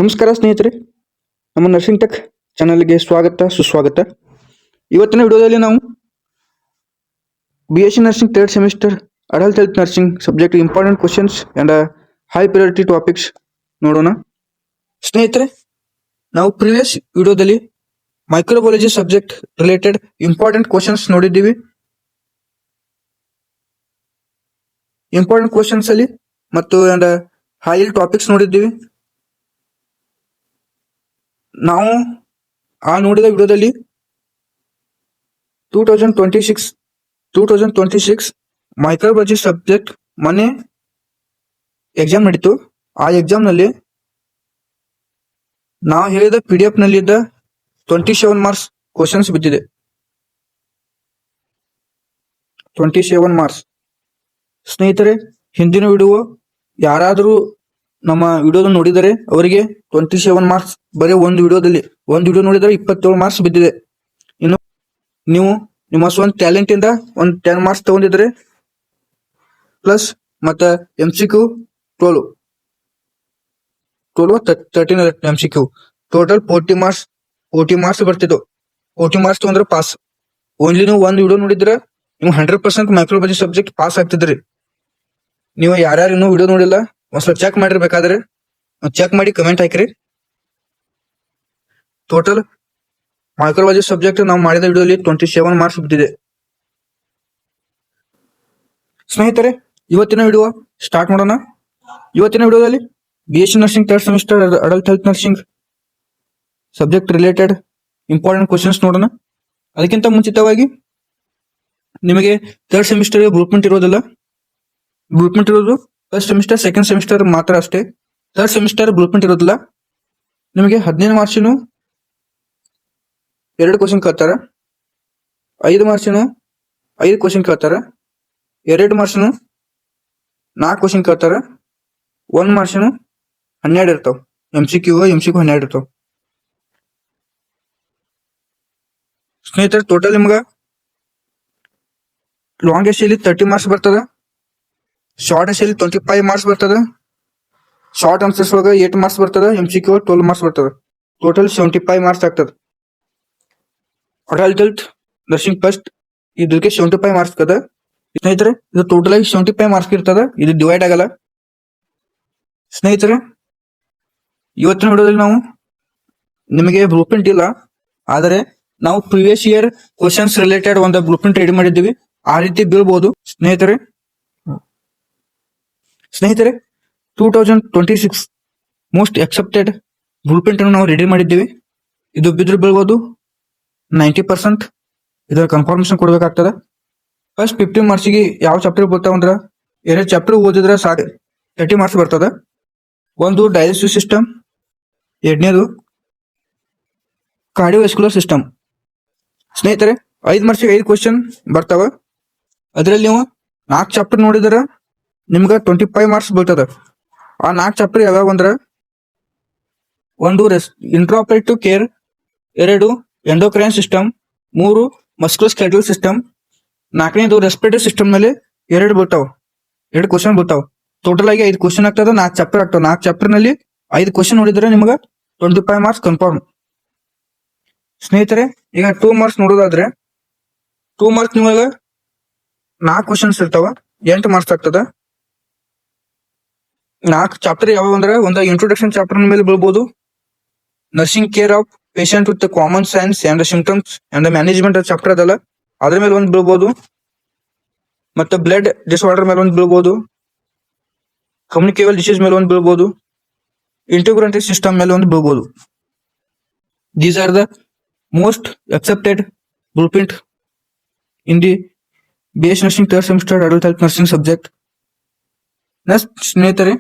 ನಮಸ್ಕಾರ ಸ್ನೇಹಿತರೆ, ನಮ್ಮ ನರ್ಸಿಂಗ್ ಟೆಕ್ ಚಾನಲ್ಗೆ ಸ್ವಾಗತ ಸುಸ್ವಾಗತ. ಇವತ್ತಿನ ವಿಡಿಯೋದಲ್ಲಿ ನಾವು BSc nursing third semester adult health nursing subject important questions and high priority topics ನೋಡೋಣ. ಸ್ನೇಹಿತರೆ, ನಾವು ಪ್ರಿವಿಯಸ್ ವಿಡಿಯೋದಲ್ಲಿ microbiology subject related important questions ನೋಡಿದ್ದೀವಿ. ಇಂಪಾರ್ಟೆಂಟ್ ಕ್ವಶನ್ಸ್ ಅಲ್ಲಿ ಮತ್ತು ಹೈ ಟಾಪಿಕ್ಸ್ ನೋಡಿದ್ದೀವಿ. ನಾವು ಆ ನೋಡಿದ ವಿಡಿಯೋದಲ್ಲಿ 2026 ಮೈಕ್ರೋಬಯಾಲಜಿ ಸಬ್ಜೆಕ್ಟ್ ಮೊನ್ನೆ ಎಕ್ಸಾಮ್ ನಡೀತು. ಆ ಎಕ್ಸಾಮ್ ನಲ್ಲಿ ನಾವು ಹೇಳಿದ PDF ನಲ್ಲಿದ್ದ 27 ಮಾರ್ಕ್ಸ್ ಕ್ವಶನ್ಸ್ ಬಿದ್ದಿದೆ. 27 ಮಾರ್ಕ್ಸ್. ಸ್ನೇಹಿತರೆ, ಹಿಂದಿನ ವಿಡಿಯೋ ಯಾರಾದರೂ ನಮ್ಮ ವಿಡಿಯೋದ ನೋಡಿದರೆ ಅವರಿಗೆ 27 ಮಾರ್ಕ್ಸ್ ಬರೀ ಒಂದು ವಿಡಿಯೋ ನೋಡಿದರೆ 27 ಮಾರ್ಕ್ಸ್ ಬಿದ್ದಿದೆ. ಇನ್ನು ನೀವು ನಿಮ್ಮ ಸ್ವಂತ ಟ್ಯಾಲೆಂಟ್ ಇಂದ ಒಂದು 10 ಮಾರ್ಕ್ಸ್ ತಗೊಂಡಿದ್ರೆ ಪ್ಲಸ್ ಮತ್ತೆ MCQ 13 MCQ ಟೋಟಲ್ 40 ಮಾರ್ಕ್ಸ್ ಬರ್ತಿತ್ತು. 40 ಮಾರ್ಕ್ಸ್ ತಗೊಂಡ್ರೆ ಪಾಸ್. ಓನ್ಲಿ ನೀವು ಒಂದು ವಿಡಿಯೋ ನೋಡಿದ್ರೆ ನೀವು 100% ಮೈಕ್ರೋಬಯಾಲಜಿ ಸಬ್ಜೆಕ್ಟ್ ಪಾಸ್ ಆಗ್ತಿದ್ರಿ. ನೀವು ಯಾರ್ಯಾರು ಇನ್ನೂ ವಿಡಿಯೋ ನೋಡಿಲ್ಲ ಒಂದ್ಸಲ ಚೆಕ್ ಮಾಡಿರ್ಬೇಕಾದ್ರೆ ಚೆಕ್ ಮಾಡಿ ಕಮೆಂಟ್ ಹಾಕಿರಿ. ಟೋಟಲ್ ಮೈಕ್ರೋಬಯಾಲಜಿ ಸಬ್ಜೆಕ್ಟ್ ನಾವು ಮಾಡಿದ ವಿಡಿಯೋಲಿ 27 ಮಾರ್ಕ್ಸ್ ಬಿದ್ದಿದೆ. ಸ್ನೇಹಿತರೆ, ಇವತ್ತಿನ ವಿಡಿಯೋ ಸ್ಟಾರ್ಟ್ ಮಾಡೋಣ. ಇವತ್ತಿನ ವಿಡಿಯೋದಲ್ಲಿ BSc nursing third semester adult health nursing subject related important questions ನೋಡೋಣ. ಅದಕ್ಕಿಂತ ಮುಂಚಿತವಾಗಿ ನಿಮಗೆ ಥರ್ಡ್ ಸೆಮಿಸ್ಟರ್ ಬ್ಲೂಪ್ರಿಂಟ್ ಇರೋದಿಲ್ಲ. ಬ್ಲೂಪ್ರಿಂಟ್ ಇರೋದು ಫಸ್ಟ್ ಸೆಮಿಸ್ಟರ್ ಸೆಕೆಂಡ್ ಸೆಮಿಸ್ಟರ್ ಮಾತ್ರ ಅಷ್ಟೇ. ಥರ್ಡ್ ಸೆಮಿಸ್ಟರ್ ಬ್ಲೂಪ್ರಿಂಟ್ ಇರೋದಿಲ್ಲ. ನಿಮಗೆ 15 ಮಾರ್ಕ್ಸಿನ 2 ಕ್ವಶನ್ ಕೇಳ್ತಾರ, 5 ಮಾರ್ಕ್ಸಿನ 5 ಕ್ವಶನ್ ಕೇಳ್ತಾರ, 2 ಮಾರ್ಕ್ಸಿನ 4 ಕ್ವಶನ್ ಕೇಳ್ತಾರ, 1 ಮಾರ್ಕ್ಸಿನ 12 ಇರ್ತಾವ. MCQ 12 ಇರ್ತಾವ. ಸ್ನೇಹಿತರೆ, ಟೋಟಲ್ ನಿಮ್ಗ ಲಾಂಗ್ ಎಸ್ಸೆಯಲ್ಲಿ 30 ಮಾರ್ಕ್ಸ್ ಬರ್ತದ, ಶಾರ್ಟ್ ಎಸ್ಸೆಯಲ್ಲಿ 25 ಮಾರ್ಕ್ಸ್ ಬರ್ತದ, ಶಾರ್ಟ್ ಆನ್ಸರ್ಸ್ ಒಳಗ 8 ಮಾರ್ಕ್ಸ್ ಬರ್ತದ, MCQ 12 ಮಾರ್ಕ್ಸ್ ಬರ್ತದ. ಟೋಟಲ್ 75 ಮಾರ್ಕ್ಸ್ ಆಗ್ತದ. ಅಡಲ್ಟ್ ಹೆಲ್ತ್ ನರ್ಸಿಂಗ್ ಫಸ್ಟ್ ಇದಕ್ಕೆ 75 ಮಾರ್ಕ್ಸ್ ಅದ. ಸ್ನೇಹಿತರೆ, ಇದು ಟೋಟಲ್ ಆಗಿ 75 ಮಾರ್ಕ್ಸ್ ಇರ್ತದ. ಇದು ಡಿವೈಡ್ ಆಗಲ್ಲ. ಸ್ನೇಹಿತರೆ, ಇವತ್ತಿನ ವಿಡಿಯೋದಲ್ಲಿ ನಾವು ನಿಮಗೆ ಬ್ಲೂಪ್ರಿಂಟ್ ಇಲ್ಲ, ಆದರೆ ನಾವು ಪ್ರಿವಿಯಸ್ ಇಯರ್ ಕ್ವಶನ್ಸ್ ರಿಲೇಟೆಡ್ ಒಂದು ಬ್ಲೂಪ್ರಿಂಟ್ ರೆಡಿ ಮಾಡಿದ್ದೀವಿ. ಆ ರೀತಿ ಬೀಳ್ಬಹುದು. ಸ್ನೇಹಿತರೆ 2026 ಮೋಸ್ಟ್ ಎಕ್ಸೆಪ್ಟೆಡ್ ಬ್ಲೂಪ್ರಿಂಟ್ ಅನ್ನು ನಾವು ರೆಡಿ ಮಾಡಿದ್ದೀವಿ. ಇದು ಬಿದ್ರು ಬೀಳ್ಬೋದು 90%. ಇದರ ಕನ್ಫರ್ಮೇಶನ್ ಕೊಡ್ಬೇಕಾಗ್ತದ. ಫಸ್ಟ್ 15 ಮಾರ್ಕ್ಸಿಗೆ ಯಾವ ಚಾಪ್ಟರ್ ಬರ್ತಾವಂದ್ರ 2 ಚಾಪ್ಟರ್ ಓದಿದ್ರೆ ಸಾಕು, 30 ಮಾರ್ಕ್ಸ್ ಬರ್ತದ. ಒಂದು ಡೈಜೆಸ್ಟಿವ್ ಸಿಸ್ಟಮ್, ಎರಡನೇದು ಕಾರ್ಡಿಯೋವ್ಯಾಸ್ಕ್ಯುಲರ್ ಸಿಸ್ಟಮ್. ಸ್ನೇಹಿತರೆ, 5 ಮಾರ್ಕ್ಸಿಗೆ 5 ಕ್ವಶನ್ ಬರ್ತಾವ. ಅದರಲ್ಲಿ ನೀವು 4 ಚಾಪ್ಟರ್ ನೋಡಿದ್ರ ನಿಮ್ಗ 25 ಮಾರ್ಕ್ಸ್ ಬೀಳ್ತದ. ಆ 4 ಚಾಪ್ಟರ್ ಯಾವ್ಯಾವ ಅಂದ್ರ, 1 intraoperative care, 2 endocrine system, 3 musculoskeletal system, 4ನೇದು ರೆಸ್ಪಿರೇಟರಿ ಸಿಸ್ಟಮ್ ನಲ್ಲಿ 2 ಕ್ವಶನ್ ಬರ್ತಾವ. ಟೋಟಲ್ ಆಗಿ 5 ಕ್ವಶನ್ ಆಗ್ತದ. 4 ಚಾಪ್ಟರ್ ಆಗ್ತಾವ. 4 ಚಾಪ್ಟರ್ ನಲ್ಲಿ 5 ಕ್ವಶನ್ ನೋಡಿದ್ರೆ ನಿಮ್ಗ 25 ಮಾರ್ಕ್ಸ್ ಕನ್ಫರ್ಮ್. ಸ್ನೇಹಿತರೆ, ಈಗ 2 ಮಾರ್ಕ್ಸ್ ನೋಡೋದಾದ್ರೆ 2 ಮಾರ್ಕ್ಸ್ ನಿಮಗ 4 ಕ್ವಶನ್ಸ್ ಇರ್ತಾವ, 8 ಮಾರ್ಕ್ಸ್ ಆಗ್ತದ. 4 ಚಾಪ್ಟರ್ ಯಾವ ಅಂದ್ರೆ, ಒಂದು ಇಂಟ್ರೊಡಕ್ಷನ್ ಚಾಪ್ಟರ್ ಮೇಲೆ ಬೀಳ್ಬೋದು, nursing care of patient with common signs and symptoms and management chapter ಅದಲ್ಲ, ಅದ್ರ ಮೇಲೆ ಒಂದು ಬೀಳ್ಬೋದು. ಮತ್ತೆ ಬ್ಲಡ್ ಡಿಸಾರ್ಡರ್ ಮೇಲೆ ಒಂದು ಬೀಳ್ಬೋದು, ಕಮ್ಯುನಿಕೇಬಲ್ ಡಿಸೀಸ್ ಮೇಲೆ ಒಂದು ಬೀಳ್ಬೋದು, ಇಂಟಿಗ್ರೇಟೆಡ್ ಸಿಸ್ಟಮ್ ಮೇಲೆ ಒಂದು ಬೀಳ್ಬೋದು. These are the most accepted blueprint in the BSc nursing third semester adult health nursing subject. Next ಸ್ನೇಹಿತರೆ,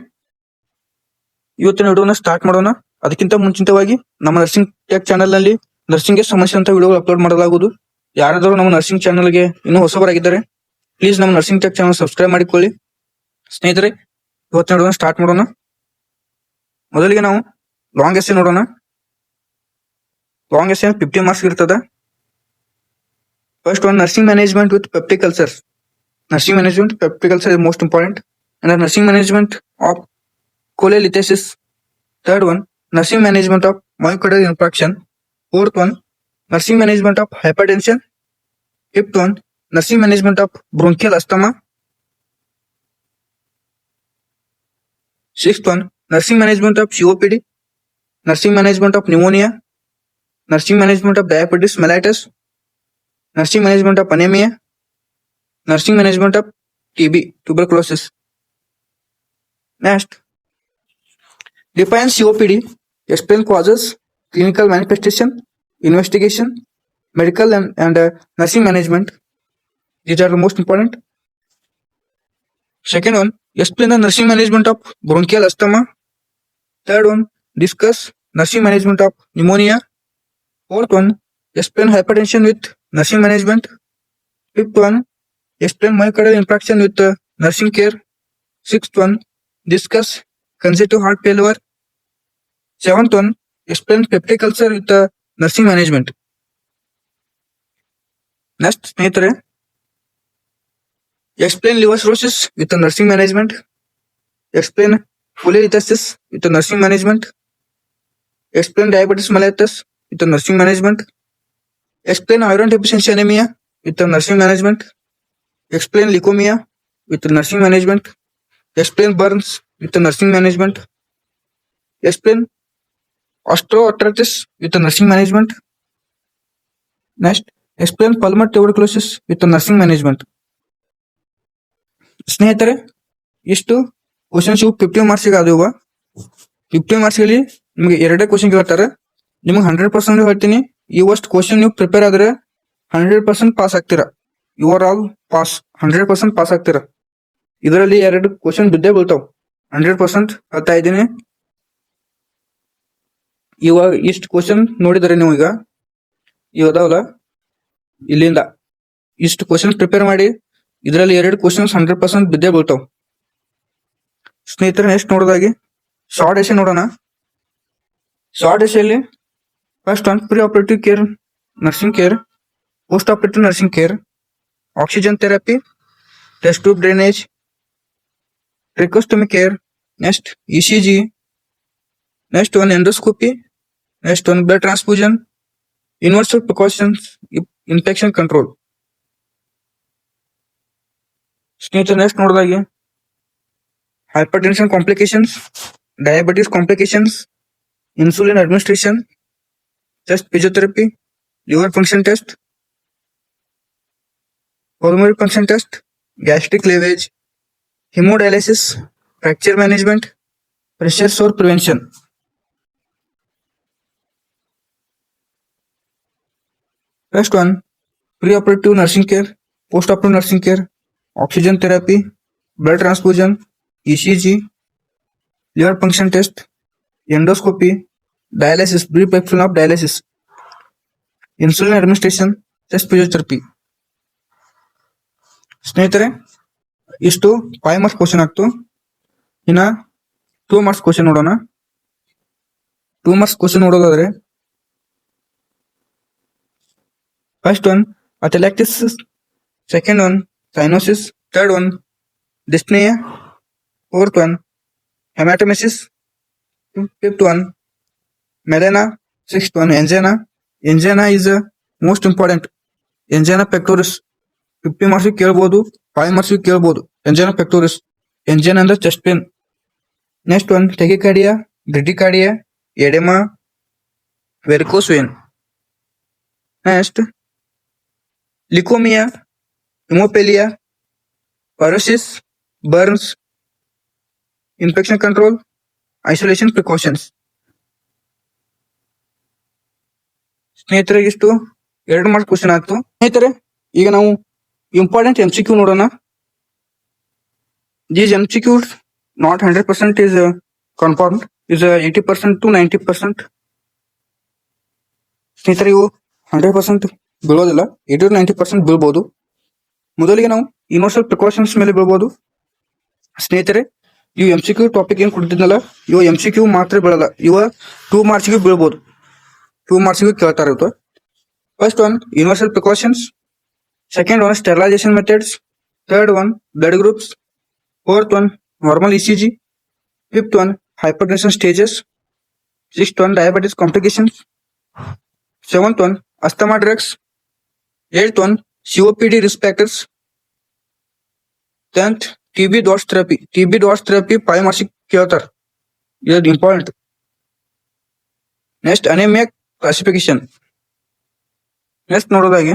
ಇವತ್ತಿನ ವಿಡಿಯೋನ ಸ್ಟಾರ್ಟ್ ಮಾಡೋಣ. ಅದಕ್ಕಿಂತ ಮುಂಚಿತವಾಗಿ ನಮ್ಮ ನರ್ಸಿಂಗ್ ಟೆಕ್ ಚಾನಲ್ ನಲ್ಲಿ ನರ್ಸಿಂಗ್ ಗೆ ಸಂಬಂಧಿಸಿದಂತ ವಿಡಿಯೋ ಅಪ್ಲೋಡ್ ಮಾಡಲಾಗುವುದು. ಯಾರಾದರೂ ನಮ್ಮ ನರ್ಸಿಂಗ್ ಚಾನಲ್ಗೆ ಇನ್ನೂ ಹೊಸಬರಾಗಿದ್ದಾರೆ ಪ್ಲೀಸ್ ನಮ್ಮ ನರ್ಸಿಂಗ್ ಟೆಕ್ ಚಾನಲ್ ಸಬ್ಸ್ಕ್ರೈಬ್ ಮಾಡಿಕೊಳ್ಳಿ. ಸ್ನೇಹಿತರೆ, ಇವತ್ತಿನ ವಿಡಿಯೋನ ಸ್ಟಾರ್ಟ್ ಮಾಡೋಣ. ಮೊದಲಿಗೆ ನಾವು ಲಾಂಗ್ ಎಸ್ಸೆ ನೋಡೋಣ. ಲಾಂಗ್ ಎಸ್ಸೆ 50 ಮಾರ್ಕ್ಸ್ ಇರ್ತದ. First one, nursing management with peptic ulcers. Nursing management peptic ulcer is most important. And the nursing management of cholelithiasis. Third one, nursing management of myocardial infarction. Fourth one, nursing management of hypertension. Fifth one, nursing management of bronchial asthma. Sixth one, nursing management of COPD, nursing management of pneumonia, nursing management of diabetes mellitus, nursing management of anemia, nursing management of TB, tuberculosis. Next, define COPD, explain causes, clinical manifestation, investigation, medical and nursing management. These are the most important. Second one, explain the nursing management of bronchial asthma. Third one, discuss nursing management of pneumonia. Fourth one, explain hypertension with nursing management. Fifth one, explain myocardial infarction with nursing care. Sixth one, discuss congestive heart failure. Seventh one, explain peptic ulcer with nursing management. Next, ಸ್ನೇಹಿತರೆ, explain liver cirrhosis with the nursing management. Explain fulleritosis with the nursing management. Explain diabetes mellitus with the nursing management. Explain iron deficiency anemia with the nursing management. Explain leukemia with the nursing management. Explain burns with the nursing management. Explain osteoarthritis with the nursing management. Next, explain pulmonary tuberculosis with the nursing management. ಸ್ನೇಹಿತರೆ, ಇಷ್ಟು questions 50 ಮಾರ್ಕ್ಸ್ಗೆ ಆದವು. 50 ಮಾರ್ಕ್ಸ್ಗೆ ನಿಮಗೆ 2 question ಕೇಳ್ತಾರೆ. ನಿಮಗೆ 100% ಹೇಳ್ತೀನಿ, ಇವಷ್ಟು question ನೀವು prepare ಆದ್ರೆ 100% pass ಆಗ್ತೀರಾ. You are all pass, 100% pass ಆಗ್ತೀರಾ. ಇದರಲ್ಲಿ 2 ಕ್ವಶನ್ ಬಿದ್ದೇ ಬೀಳ್ತಾವ. 100% ಹೇಳ್ತಾ ಇದ್ದೀನಿ. ಇವಾಗ ಇಷ್ಟು ಕ್ವಶನ್ ನೋಡಿದರೆ ನೀವು ಈಗ ಇದಾವಲ್ಲ, ಇಲ್ಲಿಂದ ಇಷ್ಟು ಕ್ವಶನ್ ಪ್ರಿಪೇರ್ ಮಾಡಿ. ಇದರಲ್ಲಿ 2 ಕ್ವಶನ್ಸ್ 100% ಬಿದ್ದೇ ಬೀಳ್ತಾವ. ಸ್ನೇಹಿತರೆ, ನೆಕ್ಸ್ಟ್ ನೋಡೋದಾಗಿ ಶಾರ್ಟ್ ಎಸೆ ನೋಡೋಣ. ಶಾರ್ಟ್ ಎಸೆಯಲ್ಲಿ first one, pre operative care nursing care, post operative nursing care, oxygen therapy, test tube drainage, tracheostomy care, next ECG, next one endoscopy, next one blood transfusion, universal precautions, infection control. ಸ್ನೇಹಿತರೆ, next ನೋಡಿದಾಗೆ hypertension complications, diabetes complications, insulin administration, chest physiotherapy, liver function test, pulmonary function test, gastric lavage, hemodialysis, fracture management, pressure sore prevention. First one, pre-operative nursing care, post-operative nursing care, oxygen therapy, blood transfusion, ECG, liver function test, endoscopy, dialysis, brief explanation of dialysis, insulin administration, chest physiotherapy. ಸ್ನೇಹಿತರೆ, ಇಷ್ಟು 5 marks question ಆಗ್ತು. ಇನ್ನ 2 marks question ನೋಡೋಣ. 2 marks question ನೋಡೋದಾದ್ರೆ, first one atelectasis, second one cyanosis, third one dyspnea, fourth one hematemesis, fifth one melena, sixth one angina. Angina is most important. Angina pectoris 50 marks ಕೇಳಬಹುದು, 5 marks ಕೇಳಬಹುದು. angina pectoris, angina ಅಂದ್ರೆ chest pain. Next one tachycardia, bradycardia, oedema, varicose vein. Next leukaemia, haemophilia, paresis, burns, infection control, isolation precautions. ಸ್ನೇಹಿತರೆ, ಇಷ್ಟು 2 marks question ಆಯ್ತು. ಸ್ನೇಹಿತರೆ, ಈಗ ನಾವು important MCQ ನೋಡೋಣ. These MCQs not 100% is confirmed, is 80% to 90%. ಸ್ನೇಹಿತರೆ, ಇವು 100% ಬೀಳೋದಿಲ್ಲ, 80 to 90% ಬೀಳ್ಬೋದು. ಮೊದಲಿಗೆ ನಾವು ಯೂನಿವರ್ಸಲ್ ಪ್ರಿಕಾಷನ್ಸ್ ಮೇಲೆ ಬೀಳ್ಬೋದು. ಸ್ನೇಹಿತರೆ, ಇವು MCQ ಟಾಪಿಕ್ ಏನ್ ಕೊಡ್ತಿದ್ನಲ್ಲ, ಇವು MCQ ಮಾತ್ರ ಬೀಳಲ್ಲ, ಇವ 2 ಮಾರ್ಕ್ಸ್ಗೂ ಬೀಳ್ಬೋದು, 2 ಮಾರ್ಕ್ಸ್ಗೂ ಕೇಳ್ತಾರೆ ಇವತ್ತು. First one universal precautions, second one sterilisation methods, third one blood groups, fourth one normal ECG, fifth one hypertension stages, Sixth one, diabetes complications. Seventh one, asthma drugs. Eighth one, COPD risk factors. 10th, TB dose therapy. TB dose therapy 5 ವರ್ಷಕ್ಕೆ ಕೇಳ್ತಾರೆ. ಇದು important. Next anaemia classification. Next ನೋಡೋದಾಗಿ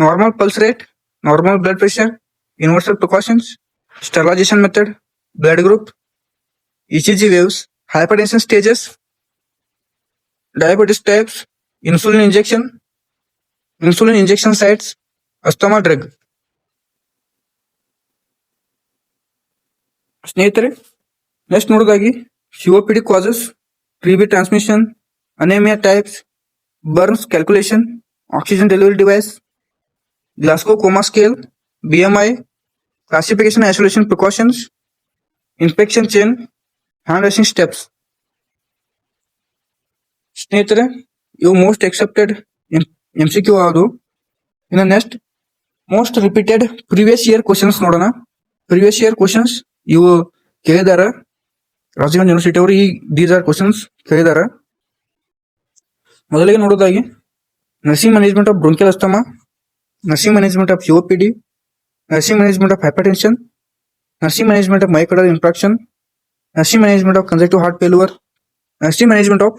normal pulse rate, normal blood pressure, universal precautions, sterilisation method, blood group, ECG waves, hypertension stages, diabetes types, insulin injection sites, asthma drug. ಸ್ನೇಹಿತರೆ next ನೋಡೋದಾಗಿ COPD causes, TB transmission, anemia types, Burns calculation, oxygen delivery device, Glasgow coma scale, BMI, classification isolation precautions, infection chain, hand washing steps. ಸ್ನೇಹಿತರೆ ಇವು most accepted MCQ ಅದು. ಇನ್ನು next most repeated previous year questions ನೋಡೋಣ. Previous year questions ಇವು ಕೇಳಿದಾರ Rajiv university ಅವರು. ಈ these are questions ಕೇಳಿದಾರ. ಮೊದಲಿಗೆ ನೋಡೋದಾಗಿ nursing management of bronchial asthma, nursing management of COPD, nursing management of hypertension, nursing management of myocardial infarction, nursing management of congestive heart failure, nursing management of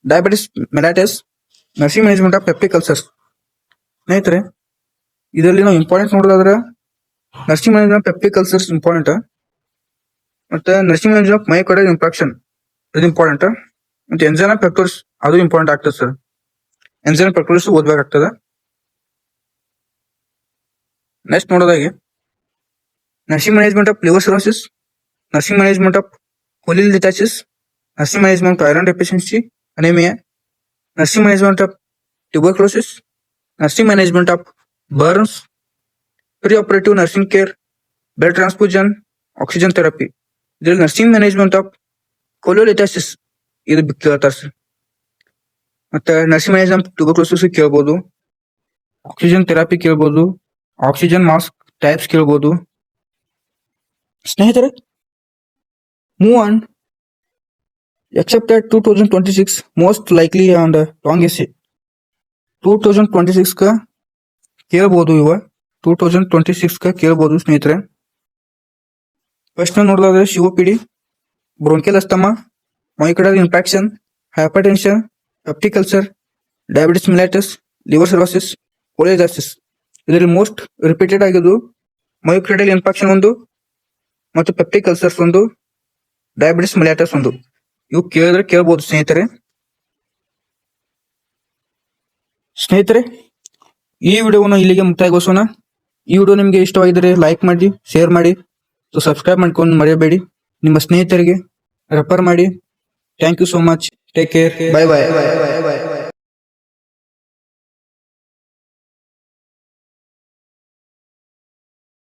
diabetes mellitus, nursing management of peptic ulcers. ಸ್ನೇಹಿತರೆ ಇದರಲ್ಲಿ ನಾವು important ನೋಡೋದಾದ್ರೆ nursing management peptic ulcers important, ಮತ್ತೆ nursing management of myocardial infarction ಇದು important, ಮತ್ತೆ angina pectoris ಅದು important ಆಗ್ತದೆ sir. Angina pectoris ಓದ್ಬೇಕಾಗ್ತದೆ. ನೆಕ್ಸ್ಟ್ ನೋಡೋದಾಗಿ nursing management of liver cirrhosis, nursing management of cholecystitis, nursing management of iron deficiency, anemia, nursing management of tuberculosis, nursing management of burns, pre-operative nursing care, blood transfusion, oxygen therapy. ಇದರಲ್ಲಿ nursing management of ಕೊಲಿಯೋಲಿಥೈಸಿಸ್ ಇದು ಕೇಳ್ತಾರೆ sir. ಮತ್ತೆ nursing management tuberculosis ಕೇಳ್ಬೋದು, oxygen therapy ಕೇಳ್ಬೋದು, oxygen mask types ಕೇಳ್ಬೋದು. ಸ್ನೇಹಿತರೆ move on. Accepted 2026 most likely on the long essay. 2026 का ಕೇಳಬಹುದು. ಇವ 2026 का ಕೇಳಬಹುದು ಸ್ನೇಹಿತರೆ. ಫಸ್ಟ್ ನೋಡೋದಾದ್ರೆ COPD, bronchial asthma, myocardial infarction, hypertension, peptic ulcer, diabetes mellitus, liver cirrhosis, cholelithiasis. ಇದರಲ್ಲಿ ಮೋಸ್ಟ್ ರಿಪೀಟೆಡ್ ಆಗಿದ್ದು ಮಯೋಕಾರ್ಡಿಯಲ್ ಇನ್ಫಾರ್ಕ್ಷನ್ ಒಂದು, ಮತ್ತು ಪೆಪ್ಟಿಕ್ ಅಲ್ಸರ್ಸ್ ಒಂದು, ಡಯಾಬಿಟಿಸ್ ಮೆಲಿಟಸ್ ಒಂದು. ಇವು ಕೇಳಿದ್ರೆ ಕೇಳಬಹುದು ಸ್ನೇಹಿತರೆ. ಈ ವಿಡಿಯೋವನ್ನು ಇಲ್ಲಿಗೆ ಮುಕ್ತಾಯಗೊಳಿಸೋಣ. ಈ ವಿಡಿಯೋ ನಿಮಗೆ ಇಷ್ಟವಾಗಿದ್ದರೆ ಲೈಕ್ ಮಾಡಿ, ಶೇರ್ ಮಾಡಿ, ಸಬ್ಸ್ಕ್ರೈಬ್ ಮಾಡ್ಕೊಂಡು ಮರೆಯಬೇಡಿ. ನಿಮ್ಮ ಸ್ನೇಹಿತರಿಗೆ ರೆಫರ್ ಮಾಡಿ. Thank you so much. Take care. Bye by.